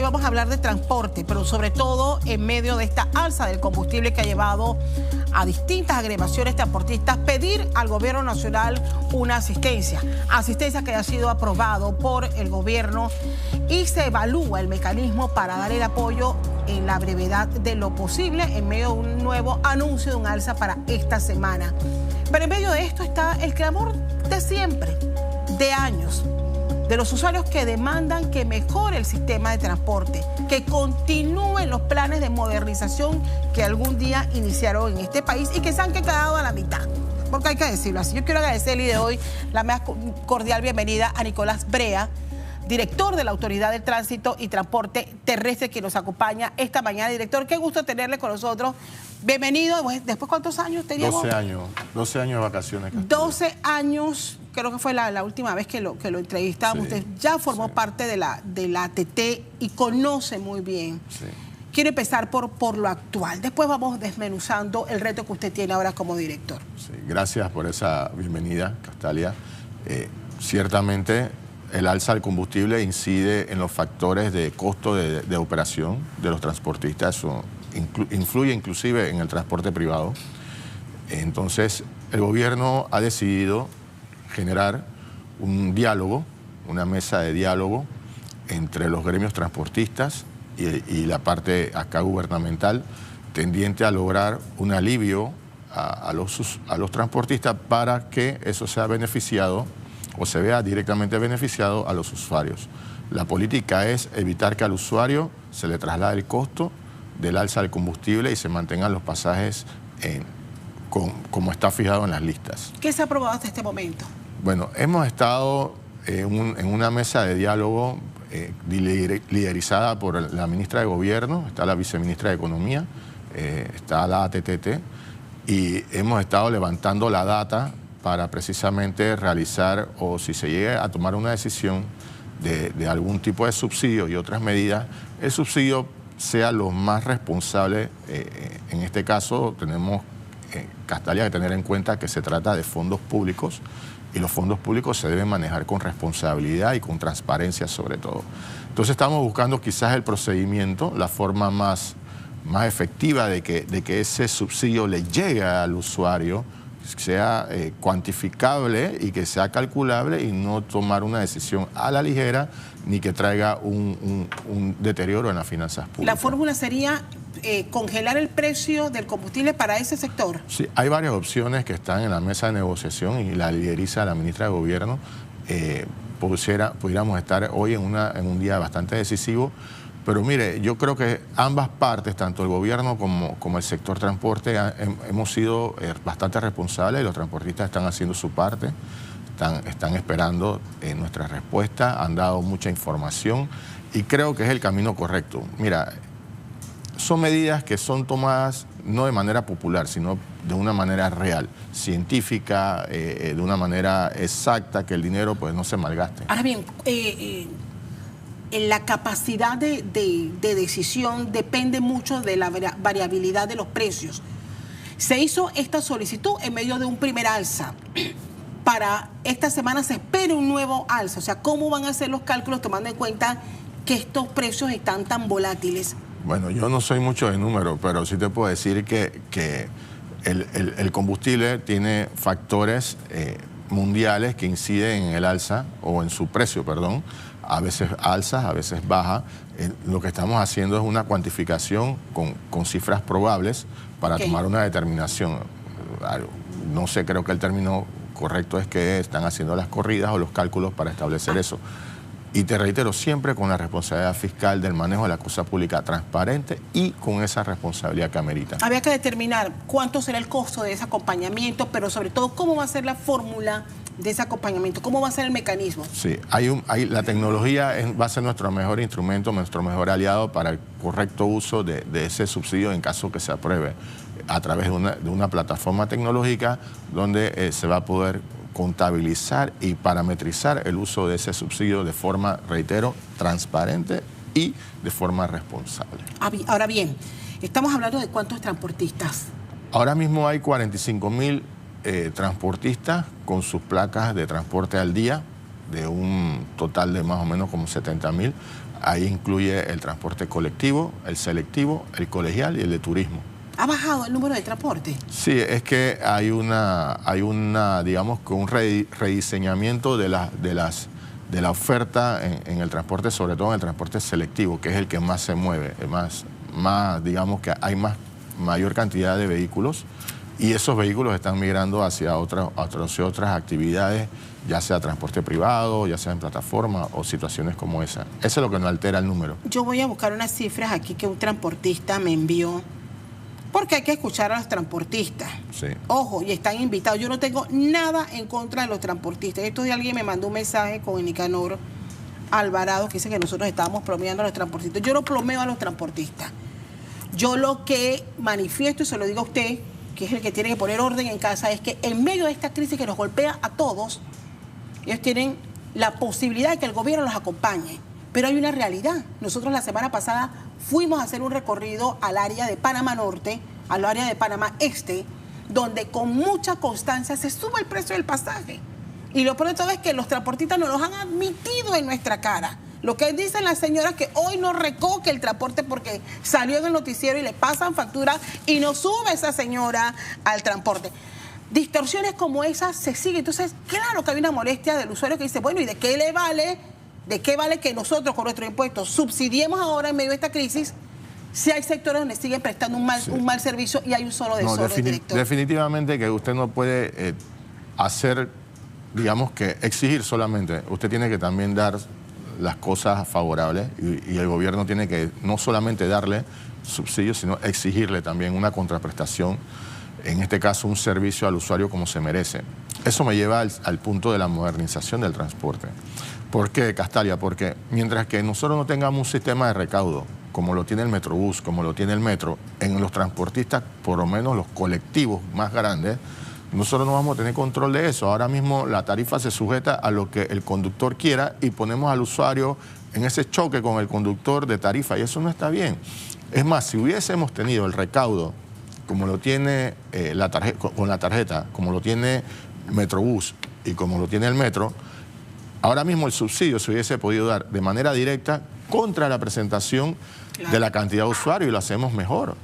vamos a hablar de transporte, pero sobre todo en medio de esta alza del combustible que ha llevado a distintas agremiaciones transportistas pedir al gobierno nacional una asistencia que ha sido aprobado por el gobierno y se evalúa el mecanismo para dar el apoyo en la brevedad de lo posible en medio de un nuevo anuncio de un alza para esta semana. Pero en medio de esto está el clamor de siempre, de años, de los usuarios que demandan que mejore el sistema de transporte, que continúen los planes de modernización que algún día iniciaron en este país y que se han quedado a la mitad. Porque hay que decirlo así. Yo quiero agradecerle de hoy la más cordial bienvenida a Nicolás Brea, director de la Autoridad de Tránsito y Transporte Terrestre, que nos acompaña esta mañana. Director, qué gusto tenerle con nosotros. Bienvenido. ¿Después cuántos años teníamos? 12 años de vacaciones. 12 años, creo que fue la última vez que lo entrevistábamos. Sí, usted ya formó parte de la ATT y conoce muy bien. Sí. Quiero empezar por lo actual. Después vamos desmenuzando el reto que usted tiene ahora como director. Sí, gracias por esa bienvenida, Castalia. Ciertamente, el alza del combustible incide en los factores de costo de operación de los transportistas. Eso influye inclusive en el transporte privado. Entonces, el gobierno ha decidido generar un diálogo, una mesa de diálogo entre los gremios transportistas y la parte acá gubernamental, tendiente a lograr un alivio a los transportistas para que eso sea beneficiado o se vea directamente beneficiado a los usuarios. La política es evitar que al usuario se le traslade el costo del alza del combustible y se mantengan los pasajes como está fijado en las listas. ¿Qué se ha aprobado hasta este momento? Bueno, hemos estado en una mesa de diálogo liderizada por la ministra de Gobierno, está la viceministra de Economía, está la ATT, y hemos estado levantando la data para precisamente realizar, o si se llega a tomar una decisión de algún tipo de subsidio y otras medidas, el subsidio sea lo más responsable. En este caso tenemos, Castalia, que tener en cuenta que se trata de fondos públicos y los fondos públicos se deben manejar con responsabilidad y con transparencia sobre todo. Entonces estamos buscando quizás el procedimiento, la forma más efectiva de que ese subsidio le llegue al usuario, sea cuantificable y que sea calculable y no tomar una decisión a la ligera ni que traiga un deterioro en las finanzas públicas. ¿La fórmula sería congelar el precio del combustible para ese sector? Sí, hay varias opciones que están en la mesa de negociación y la lideriza la ministra de Gobierno. Pudiéramos estar hoy en un día bastante decisivo. Pero mire, yo creo que ambas partes, tanto el gobierno como el sector transporte, hemos sido bastante responsables y los transportistas están haciendo su parte, están esperando nuestra respuesta, han dado mucha información y creo que es el camino correcto. Mira, son medidas que son tomadas no de manera popular, sino de una manera real, científica, de una manera exacta, que el dinero pues no se malgaste. Ahora bien, la capacidad de decisión depende mucho de la variabilidad de los precios. Se hizo esta solicitud en medio de un primer alza. Para esta semana se espera un nuevo alza. O sea, ¿cómo van a ser los cálculos tomando en cuenta que estos precios están tan volátiles? Bueno, yo no soy mucho de números, pero sí te puedo decir que el combustible tiene factores mundiales que inciden en el alza, o en su precio, perdón. A veces alzas, a veces baja. Lo que estamos haciendo es una cuantificación con cifras probables para tomar una determinación. No sé, creo que el término correcto es que están haciendo las corridas o los cálculos para establecer eso. Y te reitero, siempre con la responsabilidad fiscal del manejo de la cosa pública transparente y con esa responsabilidad que amerita. Había que determinar cuánto será el costo de ese acompañamiento, pero sobre todo cómo va a ser la fórmula de ese acompañamiento, cómo va a ser el mecanismo. Sí, la tecnología va a ser nuestro mejor instrumento, nuestro mejor aliado para el correcto uso de ese subsidio en caso que se apruebe a través de una plataforma tecnológica donde se va a poder contabilizar y parametrizar el uso de ese subsidio de forma, reitero, transparente y de forma responsable. Ahora bien, estamos hablando de cuántos transportistas. Ahora mismo hay 45.000 transportistas con sus placas de transporte al día, de un total de más o menos como 70.000. ahí incluye el transporte colectivo, el selectivo, el colegial y el de turismo. ¿Ha bajado el número de transporte? Sí, es que hay una digamos, que un rediseñamiento de la oferta en el transporte, sobre todo en el transporte selectivo, que es el que más se mueve, más digamos que hay mayor cantidad de vehículos y esos vehículos están migrando hacia otras actividades, ya sea transporte privado, ya sea en plataforma o situaciones como esa. Eso es lo que nos altera el número. Yo voy a buscar unas cifras aquí que un transportista me envió, porque hay que escuchar a los transportistas. Sí. Ojo, y están invitados. Yo no tengo nada en contra de los transportistas. Esto de alguien me mandó un mensaje con el Nicanor Alvarado que dice que nosotros estábamos plomeando a los transportistas. Yo no plomeo a los transportistas. Yo lo que manifiesto, y se lo digo a usted, que es el que tiene que poner orden en casa, es que en medio de esta crisis que nos golpea a todos, ellos tienen la posibilidad de que el gobierno los acompañe. Pero hay una realidad. Nosotros la semana pasada fuimos a hacer un recorrido al área de Panamá Norte, al área de Panamá Este, donde con mucha constancia se sube el precio del pasaje. Y lo peor de todo es que los transportistas nos los han admitido en nuestra cara. Lo que dicen las señoras que hoy no recoge el transporte porque salió en el noticiero y le pasan factura y no sube esa señora al transporte. Distorsiones como esas se siguen. Entonces, claro que hay una molestia del usuario que dice, bueno, ¿y de qué le vale? ¿De qué vale que nosotros con nuestros impuestos subsidiemos ahora en medio de esta crisis si hay sectores donde siguen prestando un mal servicio y hay un solo director? Definitivamente que usted no puede hacer, digamos que exigir solamente. Usted tiene que también dar las cosas favorables y el gobierno tiene que no solamente darle subsidios, sino exigirle también una contraprestación, en este caso un servicio al usuario como se merece. Eso me lleva al punto de la modernización del transporte. ¿Por qué, Castalia? Porque mientras que nosotros no tengamos un sistema de recaudo, como lo tiene el Metrobús, como lo tiene el Metro, en los transportistas, por lo menos los colectivos más grandes, nosotros no vamos a tener control de eso. Ahora mismo la tarifa se sujeta a lo que el conductor quiera y ponemos al usuario en ese choque con el conductor de tarifa y eso no está bien. Es más, si hubiésemos tenido el recaudo como lo tiene con la tarjeta, como lo tiene Metrobús y como lo tiene el Metro, ahora mismo el subsidio se hubiese podido dar de manera directa contra la presentación de la cantidad de usuarios y lo hacemos mejor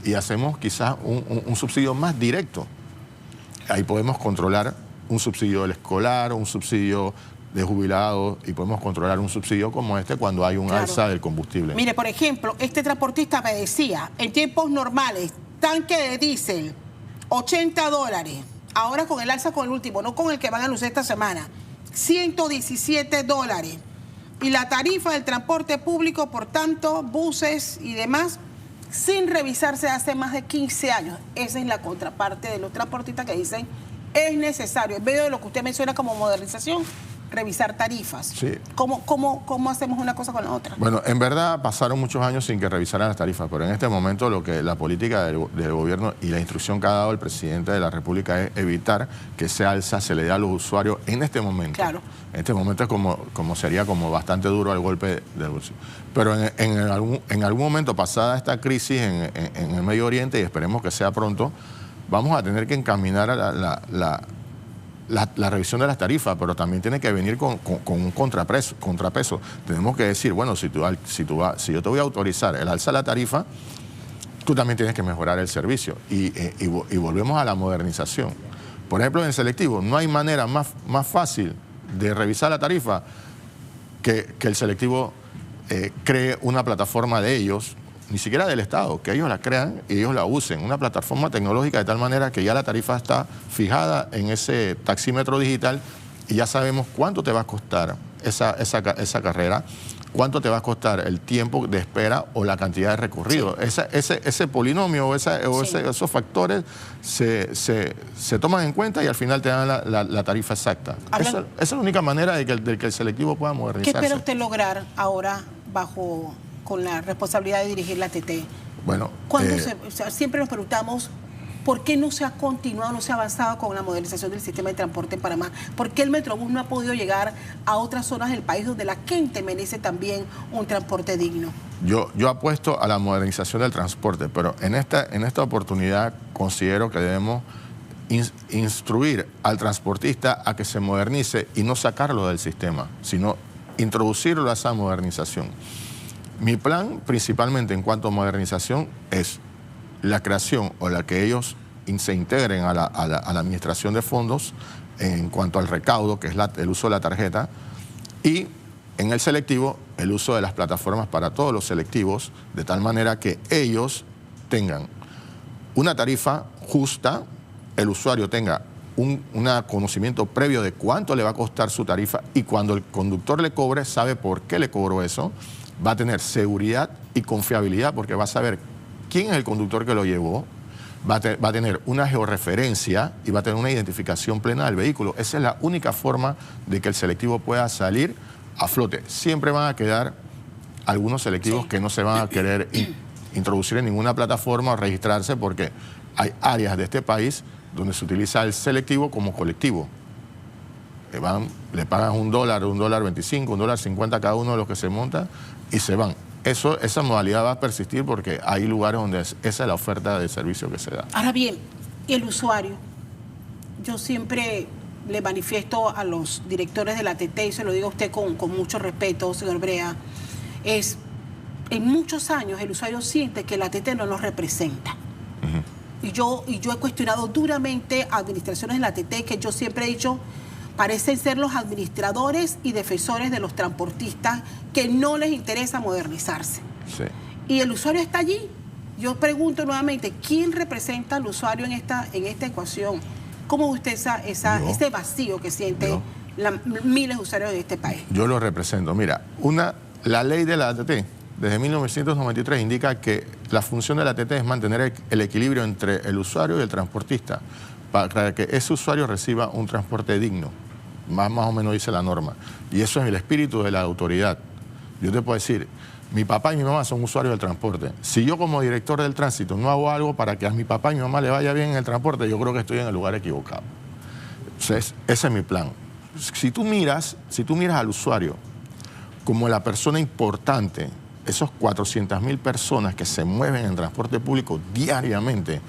y hacemos quizás un subsidio más directo. Ahí podemos controlar un subsidio del escolar, un subsidio de jubilados y podemos controlar un subsidio como este cuando hay un alza del combustible. Mire, por ejemplo, este transportista me decía, en tiempos normales, tanque de diésel, $80. Ahora con el alza con el último, no con el que van a anunciar esta semana, $117. Y la tarifa del transporte público, por tanto, buses y demás, sin revisarse hace más de 15 años. Esa es la contraparte de los transportistas que dicen es necesario, en medio de lo que usted menciona como modernización, revisar tarifas. Sí. ¿Cómo hacemos una cosa con la otra? Bueno, en verdad pasaron muchos años sin que revisaran las tarifas, pero en este momento lo que la política del gobierno y la instrucción que ha dado el presidente de la República es evitar que ese alza se le dé a los usuarios en este momento. Claro. En este momento es como sería como bastante duro el golpe del bolsillo. Pero en algún momento, pasada esta crisis en el Medio Oriente, y esperemos que sea pronto, vamos a tener que encaminar a la revisión de las tarifas, pero también tiene que venir con un contrapeso. Tenemos que decir, bueno, si yo te voy a autorizar el alza de la tarifa, tú también tienes que mejorar el servicio. Y volvemos a la modernización. Por ejemplo, en el selectivo, no hay manera más fácil de revisar la tarifa que el selectivo cree una plataforma de ellos, ni siquiera del Estado, que ellos la crean y ellos la usen, una plataforma tecnológica de tal manera que ya la tarifa está fijada en ese taxímetro digital y ya sabemos cuánto te va a costar esa carrera, cuánto te va a costar el tiempo de espera o la cantidad de recorrido. Sí. Ese polinomio o esos factores se toman en cuenta y al final te dan la tarifa exacta. Esa es la única manera de que el selectivo pueda modernizarse. ¿Qué espera usted lograr ahora con la responsabilidad de dirigir la TT? Bueno, siempre nos preguntamos por qué no se ha continuado, no se ha avanzado con la modernización del sistema de transporte en Panamá. ¿Por qué el Metrobús no ha podido llegar a otras zonas del país donde la gente merece también un transporte digno? Yo apuesto a la modernización del transporte, pero en esta oportunidad considero que debemos instruir al transportista a que se modernice y no sacarlo del sistema, sino introducirlo a esa modernización. Mi plan, principalmente en cuanto a modernización, es la creación o la que ellos se integren a la administración de fondos en cuanto al recaudo, que es el uso de la tarjeta, y en el selectivo, el uso de las plataformas para todos los selectivos, de tal manera que ellos tengan una tarifa justa, el usuario tenga un conocimiento previo de cuánto le va a costar su tarifa y cuando el conductor le cobre, sabe por qué le cobró eso, va a tener seguridad y confiabilidad porque va a saber quién es el conductor que lo llevó, va a tener una georreferencia y va a tener una identificación plena del vehículo. Esa es la única forma de que el selectivo pueda salir a flote. Siempre van a quedar algunos selectivos que no se van a querer introducir en ninguna plataforma o registrarse porque hay áreas de este país donde se utiliza el selectivo como colectivo. Le pagan $1, $1.25, $1.50 cada uno de los que se monta y se van. Esa modalidad va a persistir porque hay lugares donde esa es la oferta de servicio que se da. Ahora bien, el usuario, yo siempre le manifiesto a los directores de la ATT, y se lo digo a usted con mucho respeto, señor Brea, en muchos años el usuario siente que la ATT no nos representa. Y yo he cuestionado duramente a administraciones de la ATT que yo siempre he dicho parecen ser los administradores y defensores de los transportistas que no les interesa modernizarse. Sí. Y el usuario está allí. Yo pregunto nuevamente, ¿quién representa al usuario en esta ecuación? ¿Cómo ve usted ese vacío que sienten miles de usuarios de este país? Yo lo represento. Mira, la ley de la ATT desde 1993 indica que la función de la ATT es mantener el equilibrio entre el usuario y el transportista para que ese usuario reciba un transporte digno. Más o menos dice la norma. Y eso es el espíritu de la autoridad. Yo te puedo decir, mi papá y mi mamá son usuarios del transporte. Si yo como director del tránsito no hago algo para que a mi papá y mi mamá le vaya bien en el transporte, yo creo que estoy en el lugar equivocado. Entonces, ese es mi plan. Si tú miras al usuario como la persona importante, esos 400.000 personas que se mueven en transporte público diariamente,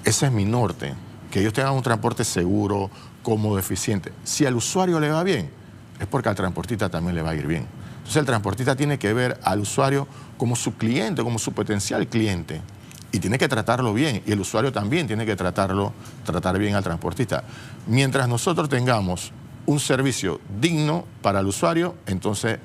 ese es mi norte. Que ellos tengan un transporte seguro, cómodo, eficiente. Si al usuario le va bien, es porque al transportista también le va a ir bien. Entonces el transportista tiene que ver al usuario como su cliente, como su potencial cliente. Y tiene que tratarlo bien. Y el usuario también tiene que tratar bien al transportista. Mientras nosotros tengamos un servicio digno para el usuario, entonces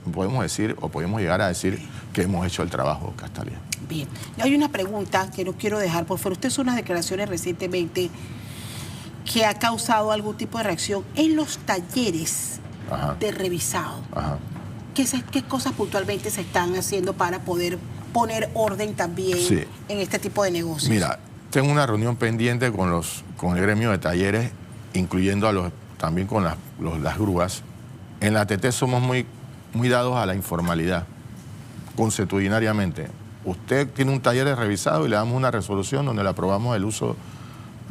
podemos llegar a decir que hemos hecho el trabajo, Castalia. Bien, hay una pregunta que no quiero dejar por fuera. Usted hizo unas declaraciones recientemente que ha causado algún tipo de reacción en los talleres de revisado. ¿Qué cosas puntualmente se están haciendo para poder poner orden también en este tipo de negocios? Mira, tengo una reunión pendiente con el gremio de talleres, incluyendo también con las grúas. En la ATT somos muy dados a la informalidad, consuetudinariamente. Usted tiene un taller de revisado y le damos una resolución donde le aprobamos el uso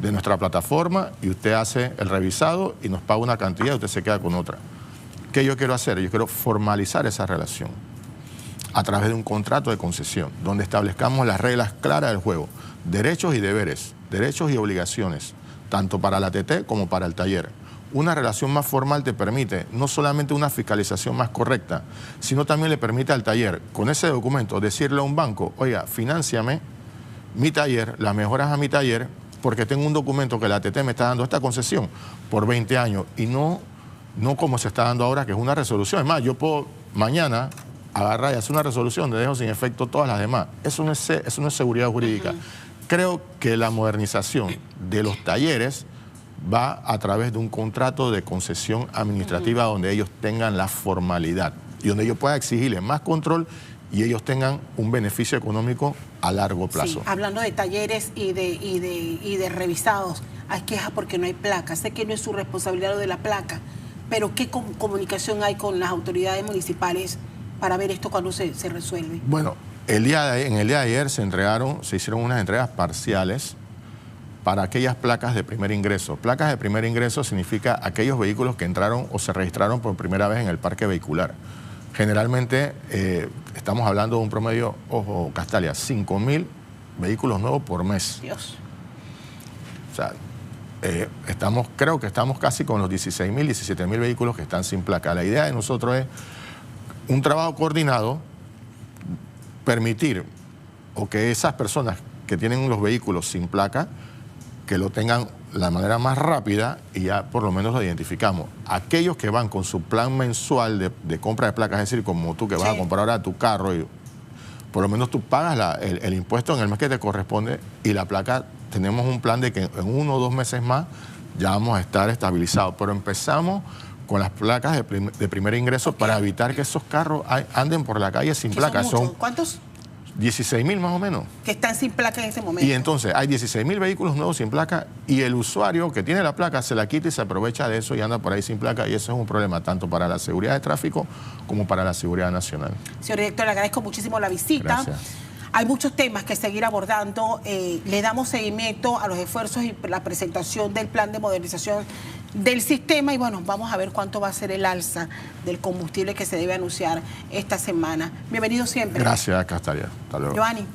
de nuestra plataforma y usted hace el revisado y nos paga una cantidad y usted se queda con otra. ¿Qué yo quiero hacer? Yo quiero formalizar esa relación a través de un contrato de concesión donde establezcamos las reglas claras del juego, derechos y deberes, derechos y obligaciones, tanto para la ATT como para el taller. Una relación más formal te permite no solamente una fiscalización más correcta, sino también le permite al taller, con ese documento, decirle a un banco, oiga, financiame mi taller, las mejoras a mi taller, porque tengo un documento que la ATT me está dando esta concesión por 20 años y no como se está dando ahora, que es una resolución. Es más, yo puedo mañana agarrar y hacer una resolución donde dejo sin efecto todas las demás. Eso no es seguridad jurídica. Creo que la modernización de los talleres va a través de un contrato de concesión administrativa donde ellos tengan la formalidad y donde yo pueda exigirles más control y ellos tengan un beneficio económico a largo plazo. Sí, hablando de talleres y de revisados, hay quejas porque no hay placa. Sé que no es su responsabilidad lo de la placa, pero ¿qué comunicación hay con las autoridades municipales para ver esto cuando se resuelve? Bueno, en el día de ayer se hicieron unas entregas parciales para aquellas placas de primer ingreso. Placas de primer ingreso significa aquellos vehículos que entraron o se registraron por primera vez en el parque vehicular. Generalmente estamos hablando de un promedio, ojo, Castalia, 5.000 vehículos nuevos por mes. Dios. O sea, creo que estamos casi con los 16.000, 17.000 vehículos que están sin placa. La idea de nosotros es un trabajo coordinado permitir o que esas personas que tienen los vehículos sin placa, que lo tengan de la manera más rápida y ya por lo menos lo identificamos. Aquellos que van con su plan mensual de compra de placas, es decir, como tú que vas a comprar ahora tu carro, y por lo menos tú pagas el impuesto en el mes que te corresponde y la placa, tenemos un plan de que en 1 o 2 meses más ya vamos a estar estabilizados. Pero empezamos con las placas de primer ingreso para evitar que esos carros anden por la calle sin placas. ¿Cuántos? 16.000 más o menos. Que están sin placa en ese momento. Y entonces hay 16.000 vehículos nuevos sin placa y el usuario que tiene la placa se la quita y se aprovecha de eso y anda por ahí sin placa, y eso es un problema tanto para la seguridad de tráfico como para la seguridad nacional. Señor director, le agradezco muchísimo la visita. Gracias. Hay muchos temas que seguir abordando. Le damos seguimiento a los esfuerzos y la presentación del plan de modernización del sistema y bueno, vamos a ver cuánto va a ser el alza del combustible que se debe anunciar esta semana. Bienvenido siempre. Gracias, Castalia. Hasta luego. Joanny.